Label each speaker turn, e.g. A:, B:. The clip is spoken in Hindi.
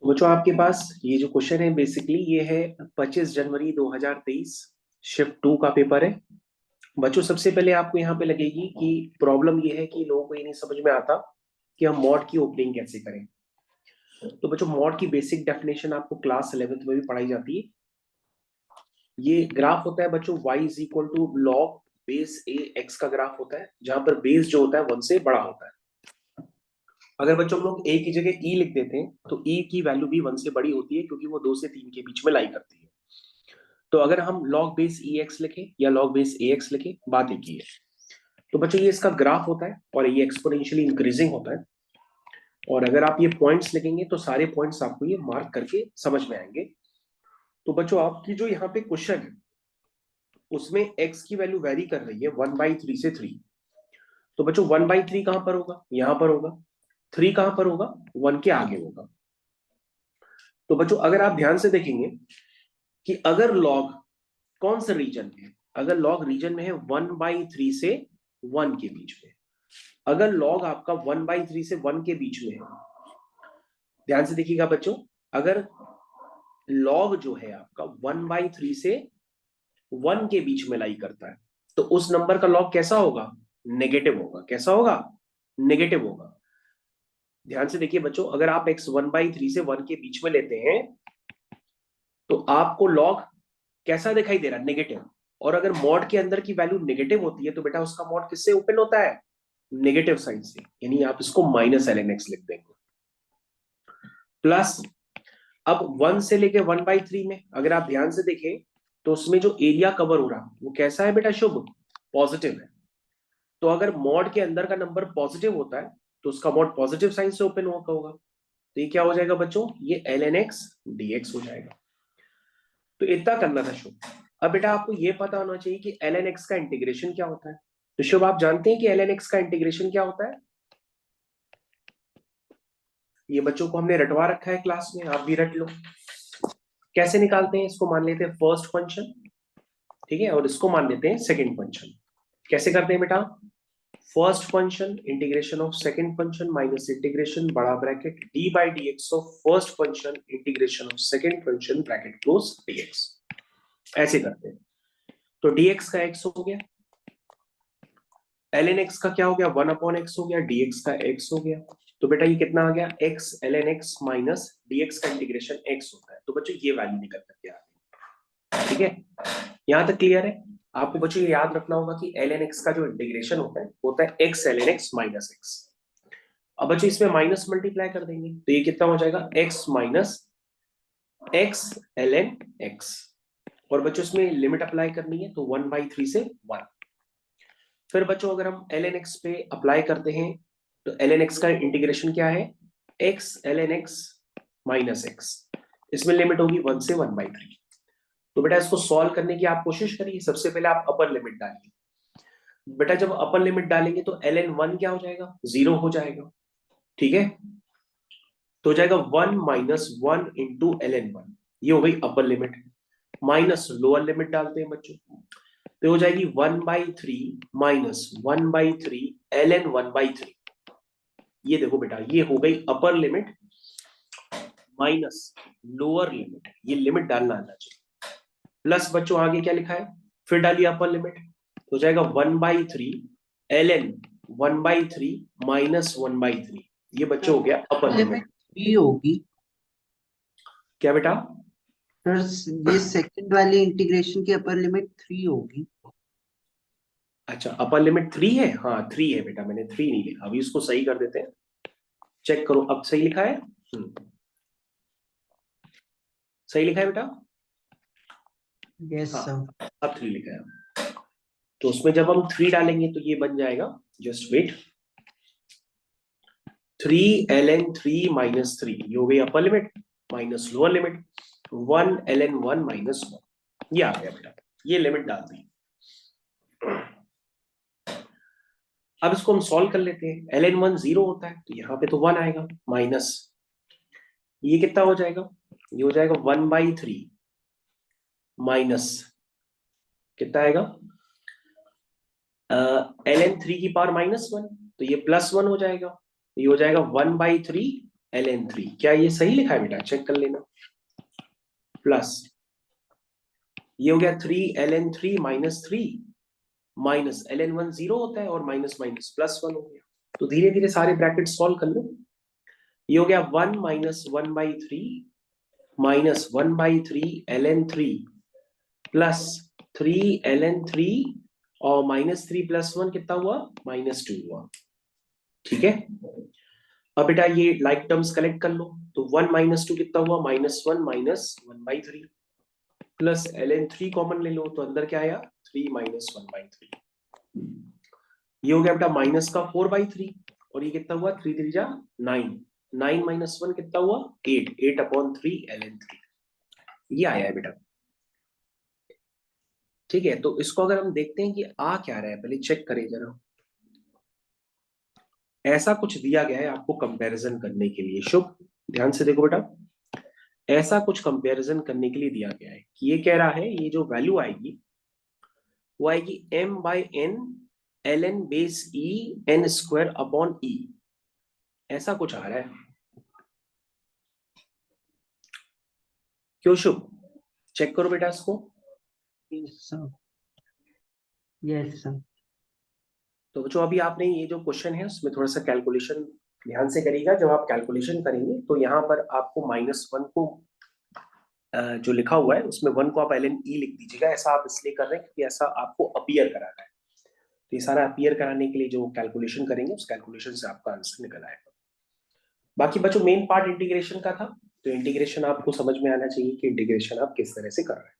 A: तो बच्चों आपके पास ये जो क्वेश्चन है बेसिकली ये है 25 जनवरी 2023 शिफ्ट 2 का पेपर है। बच्चों सबसे पहले आपको यहाँ पे लगेगी कि प्रॉब्लम ये है कि लोगों को ये नहीं समझ में आता कि हम मॉड की ओपनिंग कैसे करें। तो बच्चों मॉड की बेसिक डेफिनेशन आपको क्लास 11th में भी पढ़ाई जाती है। ये ग्राफ होता है बच्चों y is equal to log base a x का ग्राफ होता है, जहां पर बेस जो होता है 1 से बड़ा होता है। अगर बच्चों हम लोग ए की जगह ई लिख देते हैं तो ई की वैल्यू भी 1 से बड़ी होती है क्योंकि वो 2 से 3 के बीच में लाई करती है। तो अगर हम log बेस ई एक्स लिखें या log बेस ए एक्स लिखें, बात एक ही है। तो बच्चों ये इसका ग्राफ होता है और ये एक्सपोनेंशियली इंक्रीजिंग होता है। और अगर आप ये पॉइंट्स लिखेंगे तो सारे पॉइंट्स आपको ये मार्क करके समझ में आएंगे। तो बच्चों आपकी जो यहाँ पे क्वेश्चन है उसमें x की वैल्यू वेरी कर रही है 1/3 से 3। तो बच्चों 1/3 कहां पर होगा? यहां पर होगा। 3 कहां पर होगा? 1 के आगे होगा। तो बच्चों अगर आप ध्यान से देखेंगे कि अगर लॉग कौन से रीजन में है, अगर लॉग रीजन में है 1/3 से 1 के बीच में, अगर लॉग आपका 1/3 से 1 के बीच में है, ध्यान से देखिएगा बच्चों, अगर लॉग जो है आपका 1/3 से 1 के बीच में लाई करता है तो उस नंबर का लॉग कैसा होगा? नेगेटिव होगा। कैसा होगा? नेगेटिव होगा। ध्यान से देखिए बच्चों, अगर आप x 1/3 से 1 के बीच में लेते हैं तो आपको लॉग कैसा दिखाई दे रहा है? नेगेटिव। और अगर मॉड के अंदर की वैल्यू नेगेटिव होती है तो बेटा उसका मॉड किससे ओपन होता है? नेगेटिव साइन से, यानी आप इसको माइनस ln x लिख देंगे। प्लस अब 1 से लेके 1/3 में अगर आप ध्यान से देखें तो उसमें जो एरिया कवर हो रहा वो कैसा है बेटा? शुभ, पॉजिटिव है। तो अगर मॉड के अंदर का नंबर पॉजिटिव होता है तो उसका मॉड पॉजिटिव साइन से ओपन होगा। तो ये क्या हो जाएगा बच्चों? ये ln x dx हो जाएगा। तो इतना करना था शुभ। अब बेटा आपको ये पता होना चाहिए कि ln x का इंटीग्रेशन क्या होता है। तो शुभ आप जानते हैं कि ln x का इंटीग्रेशन क्या होता है? ये बच्चों को हमने रटवा रखा है क्लास में, आप भी रट लो। कैसे निकालते हैं इसको? मान लेते हैं फर्स्ट फंक्शन, ठीक है, और इसको मान लेते हैं सेकंड फंक्शन। कैसे करते हैं बेटा? First function integration of second function minus integration बड़ा bracket D by D X of first function integration of second function bracket close dx। ऐसे करते हैं। तो dx का x हो गया, ln x का क्या हो गया? 1/x हो गया, dx का x हो गया। तो बेटा ये कितना आ गया? x ln x minus dx का इंटीग्रेशन x होता है। तो बच्चों ये वैल्यू निकल करके आ गई। ठीक है, यहां तक क्लियर है? आपको बच्चों ये याद रखना होगा कि ln x का जो इंटीग्रेशन होता है x ln x minus x। अब बच्चों इसमें माइनस मल्टीप्लाई कर देंगे तो ये कितना हो जाएगा? x minus x ln x। और बच्चों इसमें लिमिट अप्लाई करनी है तो 1/3 से 1। फिर बच्चों अगर हम ln x पे अप्लाई करते हैं तो ln x का इंटीग्रेशन क्या है? x ln x minus x। इसमें लिमिट होगी 1 से 1/3। तो बेटा इसको सॉल्व करने की आप कोशिश करिए। सबसे पहले आप अपर लिमिट डालिए। बेटा जब अपर लिमिट डालेंगे तो ln 1 क्या हो जाएगा? 0 हो जाएगा। ठीक है, तो हो जाएगा 1 माइनस 1 इंटू ln 1। ये हो गई upper limit. Minus lower limit डालते हैं बच्चों, तो हो जाएगी 1/3 माइनस 1/3 ln 1/3। ये देखो बेटा ये हो गई upper limit minus lower limit, ये लिमिट डालना आना चाहिए। प्लस बच्चों आगे क्या लिखा है? फिर डालिए अपर लिमिट, हो जाएगा 1/3 ln 1/3 माइनस 1/3। ये बच्चों हो गया अपर
B: लिमिट
A: लिमिट।
B: थ्री होगी।
A: क्या बेटा?
B: सर ये सेकंड वाली इंटीग्रेशन की अपर लिमिट थ्री होगी।
A: अच्छा अपर लिमिट 3 है, हाँ 3 है बेटा, मैंने 3 नहीं लिखा। अभी इसको सही कर देते हैं। चेक करो अब सही लिखा है। सही लिखा है बेटा?
B: यस
A: हाँ
B: सर।
A: अब 3 लिखा है। तो उसमें जब हम 3 डालेंगे तो ये बन जाएगा, जस्ट वेट, 3 ln 3 - 3, ये हो गई upper limit minus lower limit 1 ln 1 minus 1। ये आ गया बेटा, ये लिमिट डाल दी। अब इसको हम सॉल्व कर लेते हैं। ln 1 0 होता है तो यहाँ पे तो 1 आएगा, माइनस ये कितना हो जाएगा? ये हो जाएगा 1/3 माइनस कितना आएगा? ln 3 की पावर -1, तो ये +1 हो जाएगा। ये हो जाएगा 1/3 ln3, क्या ये सही लिखा है बेटा? चेक कर लेना। प्लस ये हो गया 3 ln3 -3 माइनस ln1 0 होता है और माइनस माइनस प्लस 1 हो गया। तो धीरे धीरे सारे ब्रैकेट सॉल्व कर लो। ये हो गया 1 - 1/3 माइनस 1/3 ln3 प्लस 3 ln3 और -3 + 1 कितना हुआ? -2 हुआ। ठीक है, अब बेटा ये लाइक टर्म्स कलेक्ट कर लो। तो 1 - 2 कितना हुआ? -1 माइनस 1/3 प्लस ln3 कॉमन ले लो, तो अंदर क्या आया? 3 - 1/3। ये हो गया बेटा माइनस का 4/3 और ये कितना हुआ? 3 3 जा 9, 9 - 1 कितना हुआ? 8, 8/3 ln3। ये आया है बेटा। ठीक है, तो इसको अगर हम देखते हैं कि आ क्या रहा है, पहले चेक करें जरा। ऐसा कुछ दिया गया है आपको कंपैरिजन करने के लिए। शुभ, ध्यान से देखो बेटा, ऐसा कुछ कंपैरिजन करने के लिए दिया गया है कि ये कह रहा है ये जो वैल्यू आएगी वो आएगी m/n ln base e n² e। ऐसा कुछ आ रहा है। क्यों शुभ? चेक करो बेटा इसको।
B: Yes, sir. Yes, sir.
A: तो बच्चों अभी आपने ये जो क्वेश्चन है उसमें थोड़ा सा कैलकुलेशन ध्यान से करिएगा। जब आप कैलकुलेशन करेंगे तो यहाँ पर आपको -1 को जो लिखा हुआ है उसमें 1 को आप ln e लिख दीजिएगा। ऐसा आप इसलिए कर रहे हैं क्योंकि ऐसा आपको अपीयर कराना है। तो ये सारा अपीयर कराने के लिए जो कैलकुलेशन करेंगे उस कैलकुलेशन से आपका आंसर निकल आएगा। बाकी बच्चों मेन पार्ट इंटीग्रेशन का था, तो इंटीग्रेशन आपको समझ में आना चाहिए कि इंटीग्रेशन आप किस तरह से कर रहे हैं।